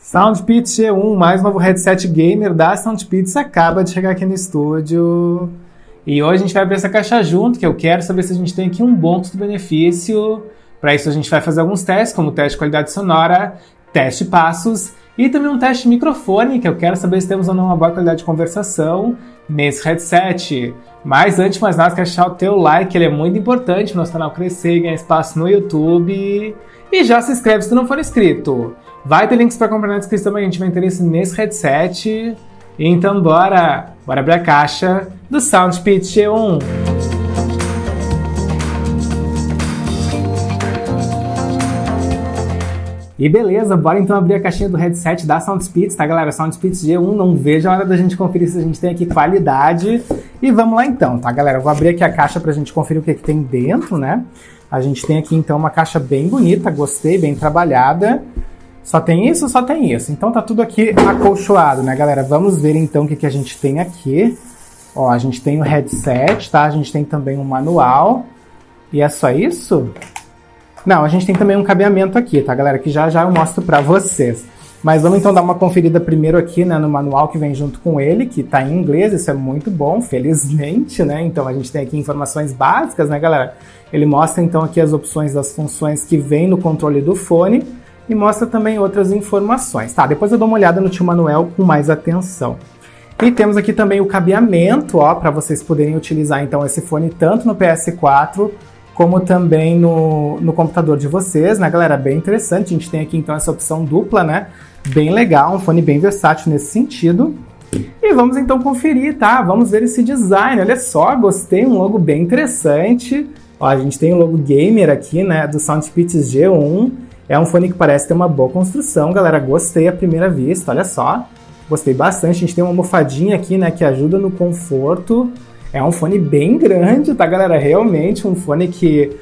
SoundPits G1, mais novo headset gamer da SoundPits, acaba de chegar aqui no estúdio. E hoje a gente vai abrir essa caixa junto, que eu quero saber se a gente tem aqui um bom custo-benefício. Para isso a gente vai fazer alguns testes, como teste de qualidade sonora, teste de passos e também um teste de microfone, que eu quero saber se temos ou não uma boa qualidade de conversação nesse headset. Mas antes de mais nada, quero deixar o teu like, ele é muito importante para o nosso canal crescer e ganhar espaço no YouTube. E já se inscreve se tu não for inscrito. Vai ter links para comprar na descrição, mas a gente vai ter interesse nesse headset. Então bora abrir a caixa do SoundPits G1. E beleza, bora então abrir a caixinha do headset da SoundPits, tá galera? SoundPits G1, não vejo a hora da gente conferir se a gente tem aqui qualidade. E vamos lá então, tá galera? Eu vou abrir aqui a caixa pra gente conferir o que tem dentro, né? A gente tem aqui então uma caixa bem bonita, gostei, bem trabalhada. Só tem isso? Só tem isso. Então tá tudo aqui acolchoado, né, galera? Vamos ver então o que a gente tem aqui. Ó, a gente tem o headset, tá? A gente tem também um manual. E é só isso? Não, a gente tem também um cabeamento aqui, tá, galera? Que já eu mostro pra vocês. Mas vamos então dar uma conferida primeiro aqui, né, no manual que vem junto com ele, que tá em inglês, isso é muito bom, felizmente, né? Então a gente tem aqui informações básicas, né, galera? Ele mostra então aqui as opções das funções que vem no controle do fone e mostra também outras informações. Tá, depois eu dou uma olhada no tio Manuel com mais atenção. E temos aqui também o cabeamento, ó, para vocês poderem utilizar então esse fone tanto no PS4 como também no computador de vocês, né, galera? Bem interessante, a gente tem aqui então essa opção dupla, né? Bem legal, um fone bem versátil nesse sentido. E vamos então conferir, tá? Vamos ver esse design, olha só, gostei, um logo bem interessante. Ó, a gente tem o logo gamer aqui, né, do SoundPits G1. É um fone que parece ter uma boa construção, galera, gostei à primeira vista, olha só. Gostei bastante, a gente tem uma almofadinha aqui, né, que ajuda no conforto. É um fone bem grande, tá, galera? Realmente um fone que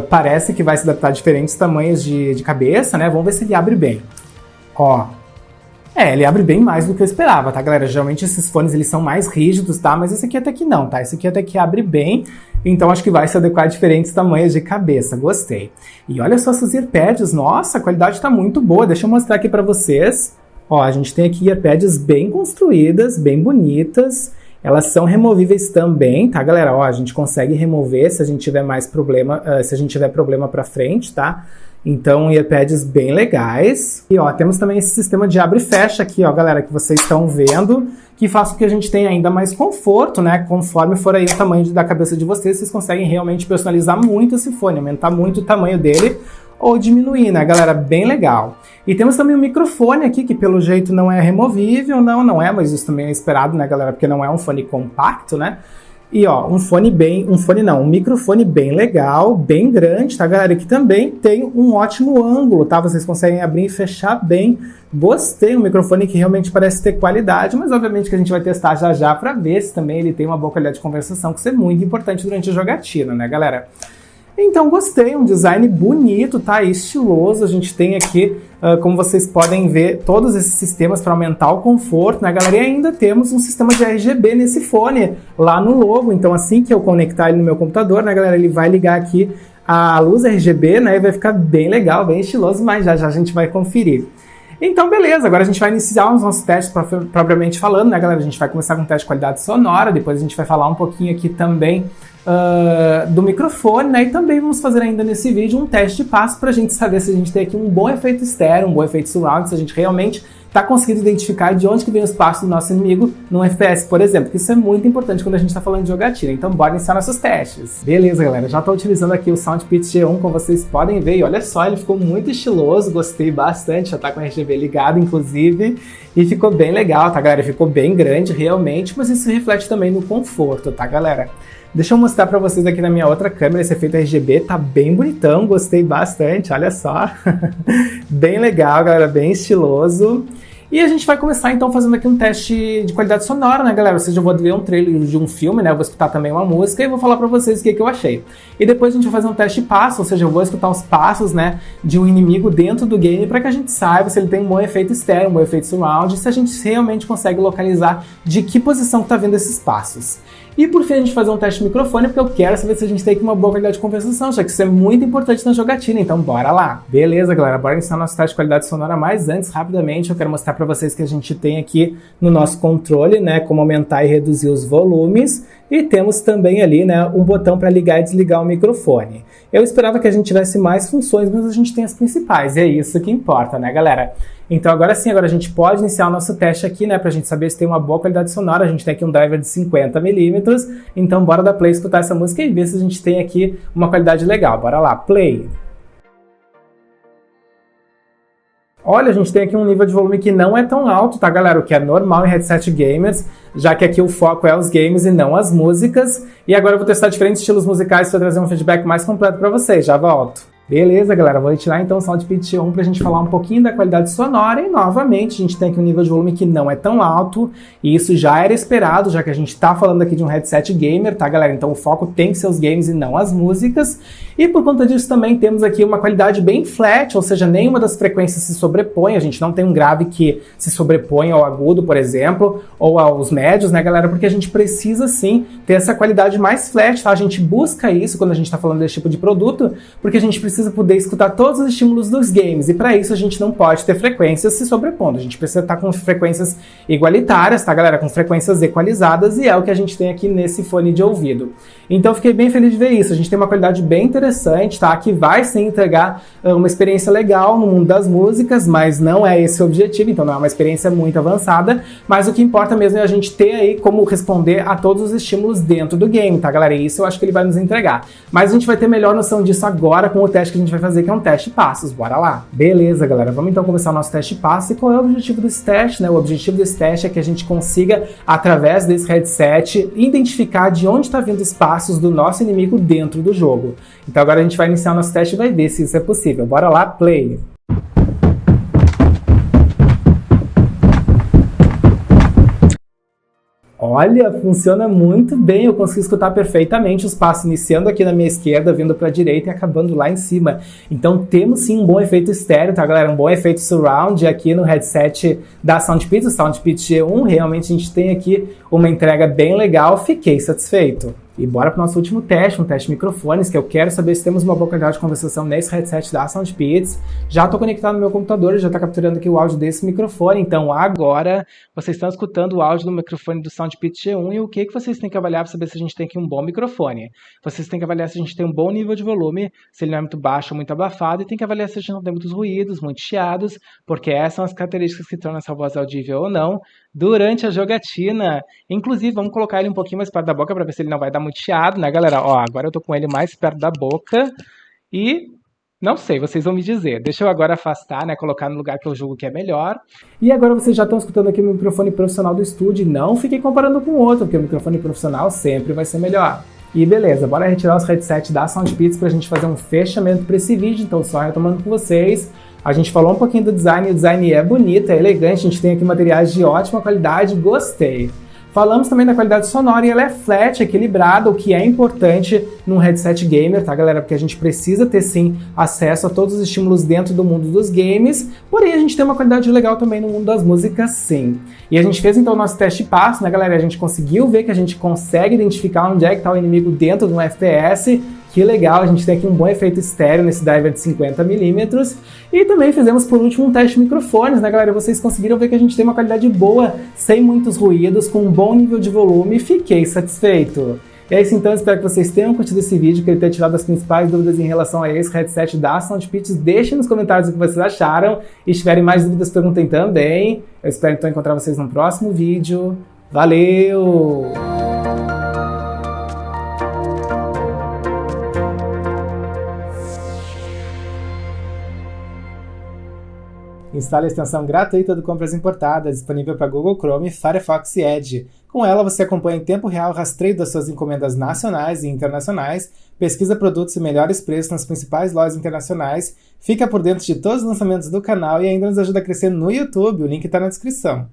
parece que vai se adaptar a diferentes tamanhos de cabeça, né? Vamos ver se ele abre bem. Ó, ele abre bem mais do que eu esperava, tá, galera? Geralmente esses fones, eles são mais rígidos, tá? Mas esse aqui até que não, tá? Esse aqui até que abre bem, então acho que vai se adequar a diferentes tamanhos de cabeça. Gostei. E olha só essas earpads, nossa, a qualidade tá muito boa. Deixa eu mostrar aqui pra vocês. Ó, a gente tem aqui earpads bem construídas, bem bonitas. Elas são removíveis também, tá, galera? Ó, a gente consegue remover se a gente tiver mais problema, se a gente tiver problema pra frente, tá? Então, earpads bem legais. E, ó, temos também esse sistema de abre e fecha aqui, ó, galera, que vocês estão vendo, que faz com que a gente tenha ainda mais conforto, né? Conforme for aí o tamanho da cabeça de vocês, vocês conseguem realmente personalizar muito esse fone, aumentar muito o tamanho dele ou diminuir, né, galera? Bem legal. E temos também um microfone aqui, que pelo jeito não é removível, não é, mas isso também é esperado, né, galera? Porque não é um fone compacto, né? E ó, um microfone bem legal, bem grande, tá, galera? E que também tem um ótimo ângulo, tá? Vocês conseguem abrir e fechar bem. Gostei, um microfone que realmente parece ter qualidade, mas obviamente que a gente vai testar já pra ver se também ele tem uma boa qualidade de conversação, que isso é muito importante durante a jogatina, né, galera? Então gostei, um design bonito, tá? Estiloso. A gente tem aqui, como vocês podem ver, todos esses sistemas para aumentar o conforto, né, galera? E ainda temos um sistema de RGB nesse fone, lá no logo. Então assim que eu conectar ele no meu computador, né, galera, ele vai ligar aqui a luz RGB, né? E vai ficar bem legal, bem estiloso, mas já a gente vai conferir. Então, beleza, agora a gente vai iniciar os nossos testes propriamente falando, né, galera? A gente vai começar com um teste de qualidade sonora, depois a gente vai falar um pouquinho aqui também do microfone, né? E também vamos fazer ainda nesse vídeo um teste de passo pra gente saber se a gente tem aqui um bom efeito estéreo, um bom efeito surround, se a gente realmente tá conseguindo identificar de onde que vem os passos do nosso inimigo num FPS, por exemplo, que isso é muito importante quando a gente tá falando de jogatina. Então bora iniciar nossos testes. Beleza, galera, já tô utilizando aqui o SoundPits G1, como vocês podem ver, e olha só, ele ficou muito estiloso, gostei bastante, já tá com o RGB ligado, inclusive, e ficou bem legal, tá, galera? Ficou bem grande, realmente, mas isso reflete também no conforto, tá, galera? Deixa eu mostrar pra vocês aqui na minha outra câmera, esse efeito RGB tá bem bonitão, gostei bastante, olha só. Bem legal, galera, bem estiloso. E a gente vai começar então fazendo aqui um teste de qualidade sonora, né, galera? Ou seja, eu vou ver um trailer de um filme, né? Eu vou escutar também uma música e vou falar pra vocês o que eu achei. E depois a gente vai fazer um teste de passo, ou seja, eu vou escutar os passos, né, de um inimigo dentro do game pra que a gente saiba se ele tem um bom efeito estéreo, um bom efeito surround, e se a gente realmente consegue localizar de que posição que tá vindo esses passos. E por fim a gente fazer um teste de microfone, porque eu quero saber se a gente tem aqui uma boa qualidade de compensação, já que isso é muito importante na jogatina, então bora lá! Beleza, galera, bora iniciar nosso teste de qualidade sonora, mas antes, rapidamente, eu quero mostrar para vocês que a gente tem aqui no nosso controle, né, como aumentar e reduzir os volumes, e temos também ali, né, um botão para ligar e desligar o microfone. Eu esperava que a gente tivesse mais funções, mas a gente tem as principais, e é isso que importa, né, galera? Então agora sim, agora a gente pode iniciar o nosso teste aqui, né, pra gente saber se tem uma boa qualidade sonora. A gente tem aqui um driver de 50mm, então bora dar play, escutar essa música e ver se a gente tem aqui uma qualidade legal. Bora lá, play! Olha, a gente tem aqui um nível de volume que não é tão alto, tá, galera? O que é normal em headset gamers, já que aqui o foco é os games e não as músicas. E agora eu vou testar diferentes estilos musicais para trazer um feedback mais completo para vocês. Já volto. Beleza, galera, vou retirar então o SoundPitch 1 para a gente falar um pouquinho da qualidade sonora e novamente a gente tem aqui um nível de volume que não é tão alto e isso já era esperado, já que a gente está falando aqui de um headset gamer, tá, galera? Então o foco tem que ser os games e não as músicas e por conta disso também temos aqui uma qualidade bem flat, ou seja, nenhuma das frequências se sobrepõe, a gente não tem um grave que se sobrepõe ao agudo, por exemplo, ou aos médios, né, galera? Porque a gente precisa sim ter essa qualidade mais flat, tá? A gente busca isso quando a gente está falando desse tipo de produto, porque a gente precisa poder escutar todos os estímulos dos games, e para isso a gente não pode ter frequências se sobrepondo, a gente precisa estar com frequências igualitárias, tá, galera? Com frequências equalizadas, e é o que a gente tem aqui nesse fone de ouvido. Então fiquei bem feliz de ver isso, a gente tem uma qualidade bem interessante, tá? Que vai sim entregar uma experiência legal no mundo das músicas, mas não é esse o objetivo, então não é uma experiência muito avançada, mas o que importa mesmo é a gente ter aí como responder a todos os estímulos dentro do game, tá, galera? E isso eu acho que ele vai nos entregar. Mas a gente vai ter melhor noção disso agora com o teste que a gente vai fazer, que é um teste passos. Bora lá! Beleza, galera, vamos então começar o nosso teste passos. E qual é o objetivo desse teste, né? O objetivo desse teste é que a gente consiga, através desse headset, identificar de onde está vindo os passos do nosso inimigo dentro do jogo. Então agora a gente vai iniciar o nosso teste e vai ver se isso é possível. Bora lá, play! Olha, funciona muito bem, eu consegui escutar perfeitamente os passos iniciando aqui na minha esquerda, vindo para a direita e acabando lá em cima. Então temos sim um bom efeito estéreo, tá, galera? Um bom efeito surround aqui no headset da SoundPitch, o SoundPitch G1. Realmente a gente tem aqui uma entrega bem legal, fiquei satisfeito. E bora para o nosso último teste, um teste de microfones, que eu quero saber se temos uma boa qualidade de conversação nesse headset da SoundPitch. Já estou conectado no meu computador, já está capturando aqui o áudio desse microfone, então agora vocês estão escutando o áudio do microfone do SoundPitch G1 e o que vocês têm que avaliar para saber se a gente tem aqui um bom microfone. Vocês têm que avaliar se a gente tem um bom nível de volume, se ele não é muito baixo ou muito abafado, e tem que avaliar se a gente não tem muitos ruídos, muitos chiados, porque essas são as características que tornam essa voz audível ou não durante a jogatina. Inclusive, vamos colocar ele um pouquinho mais perto da boca para ver se ele não vai dar muito chiado, né, galera? Ó, agora eu tô com ele mais perto da boca e não sei, vocês vão me dizer. Deixa eu agora afastar, né, colocar no lugar que eu julgo que é melhor. E agora vocês já estão escutando aqui o microfone profissional do estúdio. Não fiquem comparando com o outro, porque o microfone profissional sempre vai ser melhor. E beleza, bora retirar os headsets da SoundPitch pra gente fazer um fechamento para esse vídeo. Então, só retomando com vocês. A gente falou um pouquinho do design, o design é bonito, é elegante, a gente tem aqui materiais de ótima qualidade, gostei. Falamos também da qualidade sonora e ela é flat, equilibrada, o que é importante num headset gamer, tá, galera? Porque a gente precisa ter, sim, acesso a todos os estímulos dentro do mundo dos games, porém a gente tem uma qualidade legal também no mundo das músicas, sim. E a gente fez, então, o nosso teste passo, né, galera? A gente conseguiu ver que a gente consegue identificar onde é que tá o inimigo dentro de um FPS. Que legal, a gente tem aqui um bom efeito estéreo nesse driver de 50mm. E também fizemos, por último, um teste de microfones, né, galera? Vocês conseguiram ver que a gente tem uma qualidade boa, sem muitos ruídos, com um bom nível de volume, e fiquei satisfeito. E é isso então, espero que vocês tenham curtido esse vídeo, que ele tenha tirado as principais dúvidas em relação a esse headset da SoundPitch. Deixem nos comentários o que vocês acharam, e se tiverem mais dúvidas, perguntem também. Eu espero então encontrar vocês no próximo vídeo. Valeu! Instale a extensão gratuita do Compras Importadas, disponível para Google Chrome, Firefox e Edge. Com ela, você acompanha em tempo real o rastreio das suas encomendas nacionais e internacionais, pesquisa produtos e melhores preços nas principais lojas internacionais, fica por dentro de todos os lançamentos do canal e ainda nos ajuda a crescer no YouTube, o link está na descrição.